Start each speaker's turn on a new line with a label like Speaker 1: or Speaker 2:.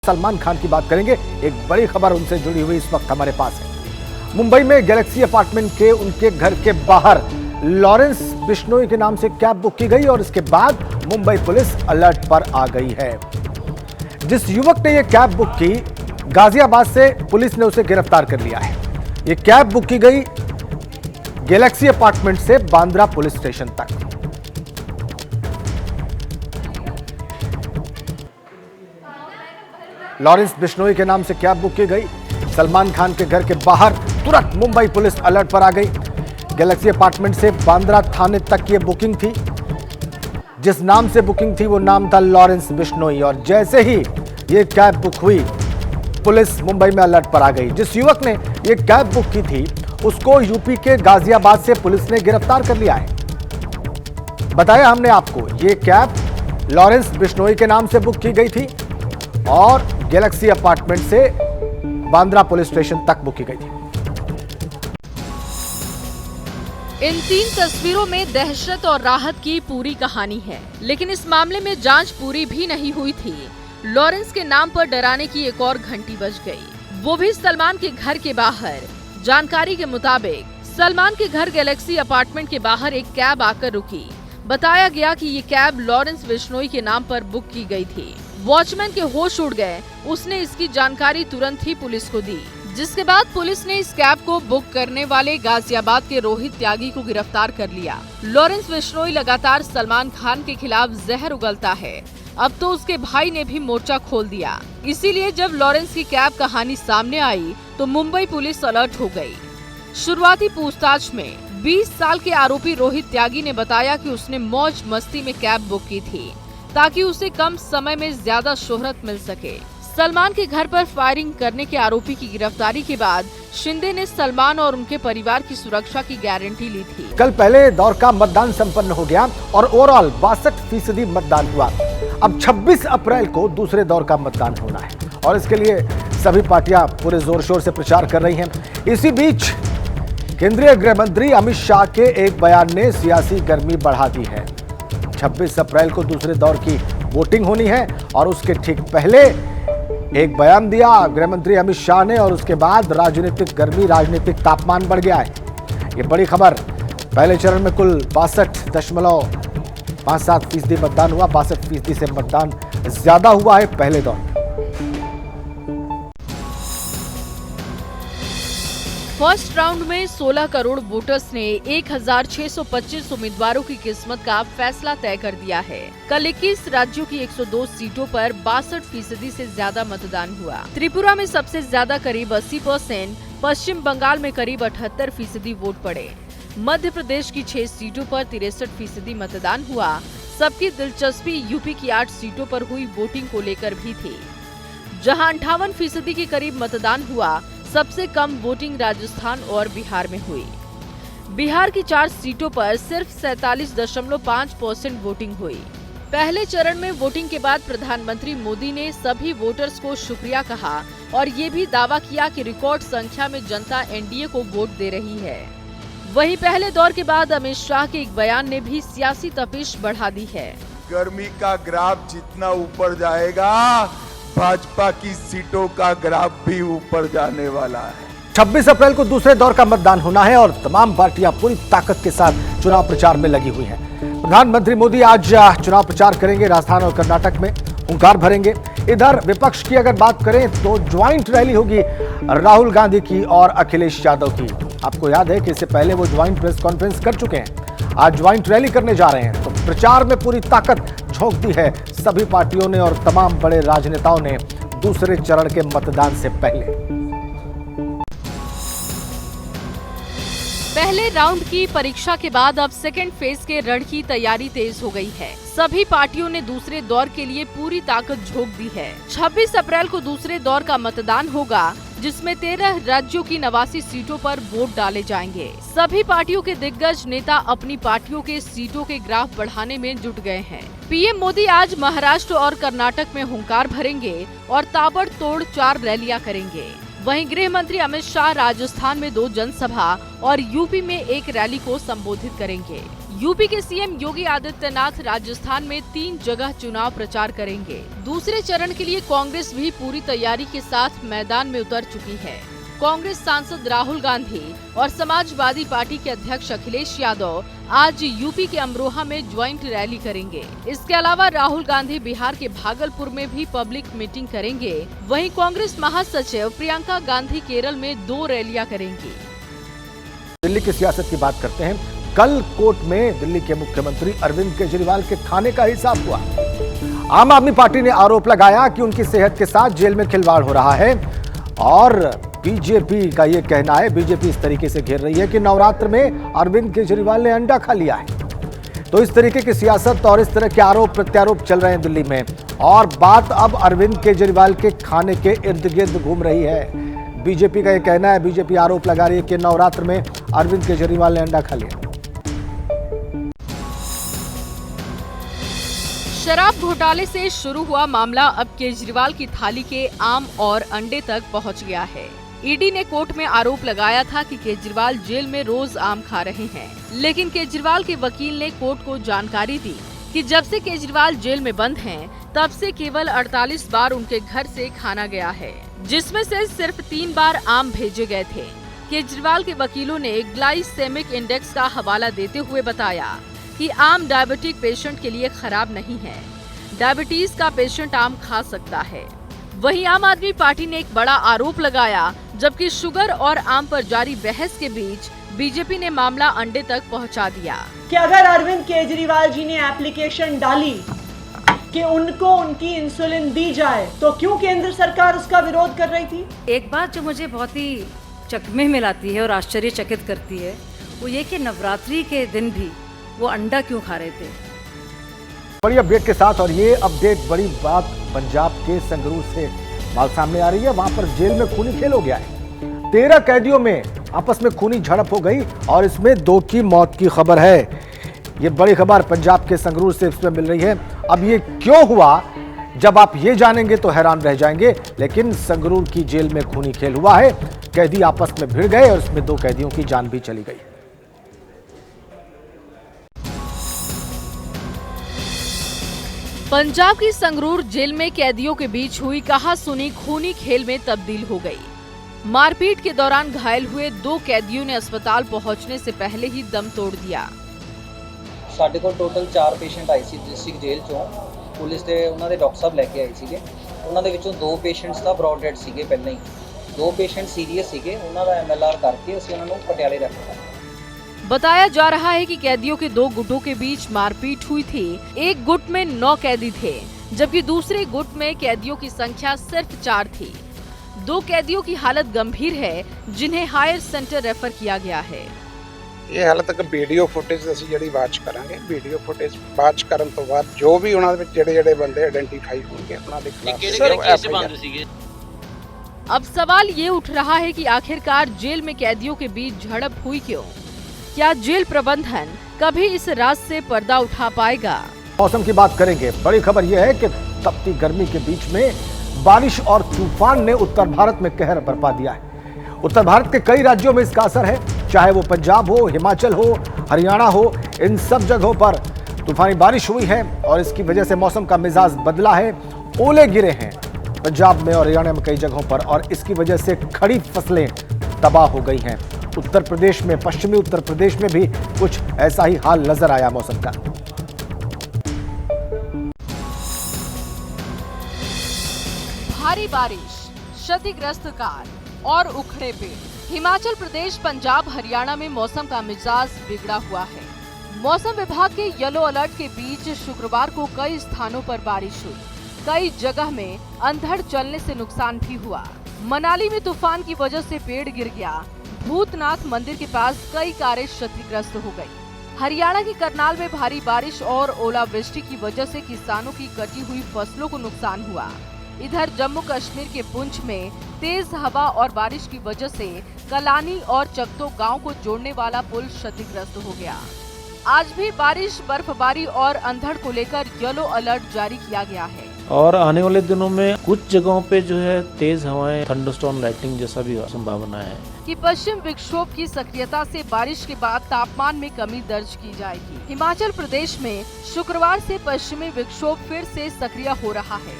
Speaker 1: सलमान खान की बात करेंगे। एक बड़ी खबर उनसे जुड़ी हुई इस वक्त हमारे पास है। मुंबई में गैलेक्सी अपार्टमेंट के उनके घर के बाहर लॉरेंस बिश्नोई के नाम से कैब बुक की गई और इसके बाद मुंबई पुलिस अलर्ट पर आ गई है। जिस युवक ने यह कैब बुक की, गाजियाबाद से पुलिस ने उसे गिरफ्तार कर लिया है। यह कैब बुक की गई गैलेक्सी अपार्टमेंट से बांद्रा पुलिस स्टेशन तक। लॉरेंस बिश्नोई के नाम से कैब बुक की गई। सलमान खान के घर के बाहर तुरंत मुंबई पुलिस अलर्ट पर आ गई। गैलेक्सी अपार्टमेंट से बांद्रा थाने तक ये बुकिंग थी। जिस नाम से बुकिंग थी वो नाम था लॉरेंस बिश्नोई। और जैसे ही ये कैब बुक हुई, पुलिस मुंबई में अलर्ट पर आ गई। जिस युवक ने ये कैब बुक की थी उसको यूपी के गाजियाबाद से पुलिस ने गिरफ्तार कर लिया है। बताया हमने आपको, ये कैब लॉरेंस बिश्नोई के नाम से बुक की गई थी और गैलेक्सी अपार्टमेंट से बांद्रा पुलिस स्टेशन तक बुक की गई थी।
Speaker 2: इन 3 तस्वीरों में दहशत और राहत की पूरी कहानी है, लेकिन इस मामले में जांच पूरी भी नहीं हुई थी। लॉरेंस के नाम पर डराने की एक और घंटी बज गई, वो भी सलमान के घर के बाहर। जानकारी के मुताबिक सलमान के घर गैलेक्सी अपार्टमेंट के बाहर एक कैब आकर रुकी। बताया गया कि ये कैब लॉरेंस बिश्नोई के नाम पर बुक की गई थी। वॉचमैन के होश उड़ गए। उसने इसकी जानकारी तुरंत ही पुलिस को दी, जिसके बाद पुलिस ने इस कैब को बुक करने वाले गाजियाबाद के रोहित त्यागी को गिरफ्तार कर लिया। लॉरेंस बिश्नोई लगातार सलमान खान के खिलाफ जहर उगलता है। अब तो उसके भाई ने भी मोर्चा खोल दिया। इसीलिए जब लॉरेंस की कैब कहानी सामने आई तो मुंबई पुलिस अलर्ट हो गई। शुरुआती पूछताछ में 20 साल के आरोपी रोहित त्यागी ने बताया कि उसने मौज मस्ती में कैब बुक की थी ताकि उसे कम समय में ज्यादा शोहरत मिल सके। सलमान के घर पर फायरिंग करने के आरोपी की गिरफ्तारी के बाद शिंदे ने सलमान और उनके परिवार की सुरक्षा की गारंटी ली थी।
Speaker 1: कल पहले दौर का मतदान संपन्न हो गया और ओवरऑल 62% मतदान हुआ। अब 26 अप्रैल को दूसरे दौर का मतदान होना है और इसके लिए सभी पार्टियां पूरे जोर शोर से प्रचार कर रही हैं। इसी बीच केंद्रीय गृह मंत्री अमित शाह के एक बयान ने सियासी गर्मी बढ़ा दी है। 26 अप्रैल को दूसरे दौर की वोटिंग होनी है और उसके ठीक पहले एक बयान दिया गृह मंत्री अमित शाह ने और उसके बाद राजनीतिक गर्मी, राजनीतिक तापमान बढ़ गया है। ये बड़ी खबर। पहले चरण में कुल 62.57% मतदान हुआ। 62% से मतदान ज्यादा हुआ है पहले दौर में।
Speaker 2: फर्स्ट राउंड में 16 करोड़ वोटर्स ने 1625 उम्मीदवारों की किस्मत का फैसला तय कर दिया है। कल 21 राज्यों की 102 सीटों पर 62% से ज्यादा मतदान हुआ। त्रिपुरा में सबसे ज्यादा करीब 80%, पश्चिम बंगाल में करीब 78% वोट पड़े। मध्य प्रदेश की 6 सीटों पर 63% मतदान हुआ। सबकी दिलचस्पी यूपी की 8 सीटों पर हुई वोटिंग को लेकर भी थी, जहां 58% के करीब मतदान हुआ। सबसे कम वोटिंग राजस्थान और बिहार में हुई। बिहार की 4 सीटों पर सिर्फ 47.5% वोटिंग हुई। पहले चरण में वोटिंग के बाद प्रधानमंत्री मोदी ने सभी वोटर्स को शुक्रिया कहा और ये भी दावा किया कि रिकॉर्ड संख्या में जनता एनडीए को वोट दे रही है। वहीं पहले दौर के बाद अमित शाह के एक बयान ने भी सियासी तपिश बढ़ा दी है।
Speaker 3: गर्मी का ग्राफ जितना ऊपर जाएगा, भाजपा की सीटों का ग्राफ भी ऊपर जाने वाला है।
Speaker 1: 26 अप्रैल को दूसरे दौर का मतदान होना है और तमाम पार्टियां पूरी ताकत के साथ चुनाव प्रचार में लगी हुई हैं। प्रधानमंत्री मोदी आज चुनाव प्रचार करेंगे। राजस्थान और कर्नाटक में हुंकार भरेंगे। इधर विपक्ष की अगर बात करें तो ज्वाइंट रैली होगी राहुल गांधी की और अखिलेश यादव की। आपको याद है कि इससे पहले वो ज्वाइंट प्रेस कॉन्फ्रेंस कर चुके हैं। आज ज्वाइंट रैली करने जा रहे हैं, तो प्रचार में पूरी ताकत झोंक दी है सभी पार्टियों ने और तमाम बड़े राजनेताओं ने दूसरे चरण के मतदान से
Speaker 2: पहले राउंड की परीक्षा के बाद अब सेकेंड फेज के रण की तैयारी तेज हो गई है। सभी पार्टियों ने दूसरे दौर के लिए पूरी ताकत झोंक दी है। 26 अप्रैल को दूसरे दौर का मतदान होगा, जिसमें 13 राज्यों की 89 सीटों पर वोट डाले जाएंगे। सभी पार्टियों के दिग्गज नेता अपनी पार्टियों के सीटों के ग्राफ बढ़ाने में जुट गए हैं। पीएम मोदी आज महाराष्ट्र और कर्नाटक में हुंकार भरेंगे और ताबड़तोड़ 4 रैलियां करेंगे। वहीं गृह मंत्री अमित शाह राजस्थान में 2 जनसभा और यूपी में 1 रैली को संबोधित करेंगे। यूपी के सीएम योगी आदित्यनाथ राजस्थान में 3 जगह चुनाव प्रचार करेंगे। दूसरे चरण के लिए कांग्रेस भी पूरी तैयारी के साथ मैदान में उतर चुकी है। कांग्रेस सांसद राहुल गांधी और समाजवादी पार्टी के अध्यक्ष अखिलेश यादव आज यूपी के अमरोहा में ज्वाइंट रैली करेंगे। इसके अलावा राहुल गांधी बिहार के भागलपुर में भी पब्लिक मीटिंग करेंगे। वहीं कांग्रेस महासचिव प्रियंका गांधी केरल में 2 रैलियां करेंगी।
Speaker 1: दिल्ली की सियासत की बात करते हैं। कल कोर्ट में दिल्ली के मुख्यमंत्री अरविंद केजरीवाल के खाने का हिसाब हुआ। आम आदमी पार्टी ने आरोप लगाया कि उनकी सेहत के साथ जेल में खिलवाड़ हो रहा है और बीजेपी का यह कहना है, बीजेपी इस तरीके से घेर रही है कि नवरात्र में अरविंद केजरीवाल ने अंडा खा लिया है। तो इस तरीके की सियासत और इस तरह के आरोप प्रत्यारोप चल रहे हैं दिल्ली में, और बात अब अरविंद केजरीवाल के खाने के इर्द गिर्द घूम रही है। बीजेपी का यह कहना है, बीजेपी आरोप लगा रही है कि नवरात्र में अरविंद केजरीवाल ने अंडा खा लिया।
Speaker 2: शराब घोटाले से शुरू हुआ मामला अब केजरीवाल की थाली के आम और अंडे तक पहुंच गया है। ईडी ने कोर्ट में आरोप लगाया था कि केजरीवाल जेल में रोज आम खा रहे हैं, लेकिन केजरीवाल के वकील ने कोर्ट को जानकारी दी कि जब से केजरीवाल जेल में बंद हैं, तब से केवल 48 बार उनके घर से खाना गया है, जिसमें से सिर्फ 3 बार आम भेजे गए थे। केजरीवाल के वकीलों ने ग्लाइसेमिक इंडेक्स का हवाला देते हुए बताया कि आम डायबिटिक पेशेंट के लिए खराब नहीं है। डायबिटीज का पेशेंट आम खा सकता है। वहीं आम आदमी पार्टी ने एक बड़ा आरोप लगाया, जबकि शुगर और आम पर जारी बहस के बीच बीजेपी ने मामला अंडे तक पहुंचा दिया
Speaker 4: कि अगर अरविंद केजरीवाल जी ने एप्लीकेशन डाली कि उनको उनकी इंसुलिन दी जाए, तो क्यों केंद्र सरकार उसका विरोध कर रही थी?
Speaker 5: एक बात जो मुझे बहुत ही चकमे में लाती है और आश्चर्यचकित करती है, वो ये कि नवरात्रि के दिन भी वो अंडा क्यों खा रहे थे।
Speaker 1: बड़ी अपडेट के साथ, और ये अपडेट बड़ी बात पंजाब के संगरूर से बात सामने आ रही है। वहां पर जेल में खूनी खेल हो गया है। 13 कैदियों में आपस में खूनी झड़प हो गई और इसमें 2 की मौत की खबर है। ये बड़ी खबर पंजाब के संगरूर से इसमें मिल रही है। अब ये क्यों हुआ, जब आप ये जानेंगे तो हैरान रह जाएंगे। लेकिन संगरूर की जेल में खूनी खेल हुआ है, कैदी आपस में भिड़ गए और इसमें 2 कैदियों की जान भी चली गई।
Speaker 2: पंजाब की संगरूर जेल में कैदियों के बीच हुई कहासुनी खूनी खेल में तब्दील हो गई। मारपीट के दौरान घायल हुए 2 कैदियों ने अस्पताल पहुंचने से पहले ही दम तोड़ दिया।
Speaker 6: ਸਾਡੇ ਕੋਲ ਟੋਟਲ 4 ਪੇਸ਼ੈਂਟ ਆਏ ਸੀ ਡਿਸਟ੍ਰਿਕਟ ਜੇਲ੍ਹ ਚੋਂ। ਪੁਲਿਸ ਦੇ ਉਹਨਾਂ ਦੇ ਡਾਕਟਰ ਸਾਹਿਬ ਲੈ ਕੇ ਆਏ ਸੀਗੇ। ਉਹਨਾਂ ਦੇ ਵਿੱਚੋਂ 2 ਪੇਸ਼ੈਂਟਸ ਤਾਂ ਬ੍ਰੌਡ ਡੈਡ ਸੀਗੇ ਪਹਿਲਾਂ ਹੀ। 2 ਪੇਸ਼ੈਂਟ ਸੀਰੀਅਸ ਸੀਗੇ, ਉਹਨਾਂ ਦਾ MLR ਕਰके ਅਸੀਂ ਉਹਨਾਂ ਨੂੰ ਪਟਿਆਲੇ ਰੱਖਤਾ।
Speaker 2: बताया जा रहा है कि कैदियों के 2 गुटों के बीच मारपीट हुई थी। एक गुट में 9 कैदी थे, जबकि दूसरे गुट में कैदियों की संख्या सिर्फ 4 थी। 2 कैदियों की हालत गंभीर है, जिन्हें हायर सेंटर रेफर किया गया है।
Speaker 7: ਇਹ ਹਾਲੇ ਤੱਕ ਵੀਡੀਓ ਫੁਟੇਜ ਅਸੀਂ ਜਿਹੜੀ ਵਾਚ ਕਰਾਂਗੇ। ਵੀਡੀਓ ਫੁਟੇਜ ਵਾਚ ਕਰਨ ਤੋਂ ਬਾਅਦ ਜੋ ਵੀ ਉਹਨਾਂ ਦੇ ਵਿੱਚ ਜਿਹੜੇ ਬੰਦੇ ਆਇਡੈਂਟੀਫਾਈ ਹੋਣਗੇ ਉਹਨਾਂ ਦੇ ਖਿਲਾਫ।
Speaker 2: अब सवाल ये उठ रहा है कि आखिरकार जेल में कैदियों के बीच झड़प हुई क्यों? क्या जेल प्रबंधन कभी इस राज से पर्दा उठा पाएगा?
Speaker 1: मौसम की बात करेंगे। बड़ी खबर यह है कि तपती गर्मी के बीच में बारिश और तूफान ने उत्तर भारत में कहर बरपा दिया है। उत्तर भारत के कई राज्यों में इसका असर है, चाहे वो पंजाब हो, हिमाचल हो, हरियाणा हो। इन सब जगहों पर तूफानी बारिश हुई है और इसकी वजह से मौसम का मिजाज बदला है। ओले गिरे हैं पंजाब में और हरियाणा में कई जगहों पर, और इसकी वजह से खड़ी फसलें तबाह हो गई हैं। उत्तर प्रदेश में, पश्चिमी उत्तर प्रदेश में भी कुछ ऐसा ही हाल नजर आया मौसम का।
Speaker 2: भारी बारिश, क्षतिग्रस्त कार और उखड़े पेड़। हिमाचल प्रदेश, पंजाब, हरियाणा में मौसम का मिजाज बिगड़ा हुआ है। मौसम विभाग के येलो अलर्ट के बीच शुक्रवार को कई स्थानों पर बारिश हुई। कई जगह में अंधड़ चलने से नुकसान भी हुआ। मनाली में तूफान की वजह से पेड़ गिर गया। भूतनाथ मंदिर के पास कई कारें क्षतिग्रस्त हो गई। हरियाणा के करनाल में भारी बारिश और ओलावृष्टि की वजह से किसानों की कटी हुई फसलों को नुकसान हुआ। इधर जम्मू कश्मीर के पुंछ में तेज हवा और बारिश की वजह से कलानी और चकतो गांव को जोड़ने वाला पुल क्षतिग्रस्त हो गया। आज भी बारिश, बर्फबारी और अंधड़ को लेकर येलो अलर्ट जारी किया गया है।
Speaker 8: और आने वाले दिनों में कुछ जगहों पे जो है तेज हवाएं, थंडरस्टॉर्म, लाइटनिंग जैसा भी संभावना है
Speaker 2: कि पश्चिम विक्षोभ की सक्रियता से बारिश के बाद तापमान में कमी दर्ज की जाएगी। हिमाचल प्रदेश में शुक्रवार से पश्चिमी विक्षोभ फिर से सक्रिय हो रहा है।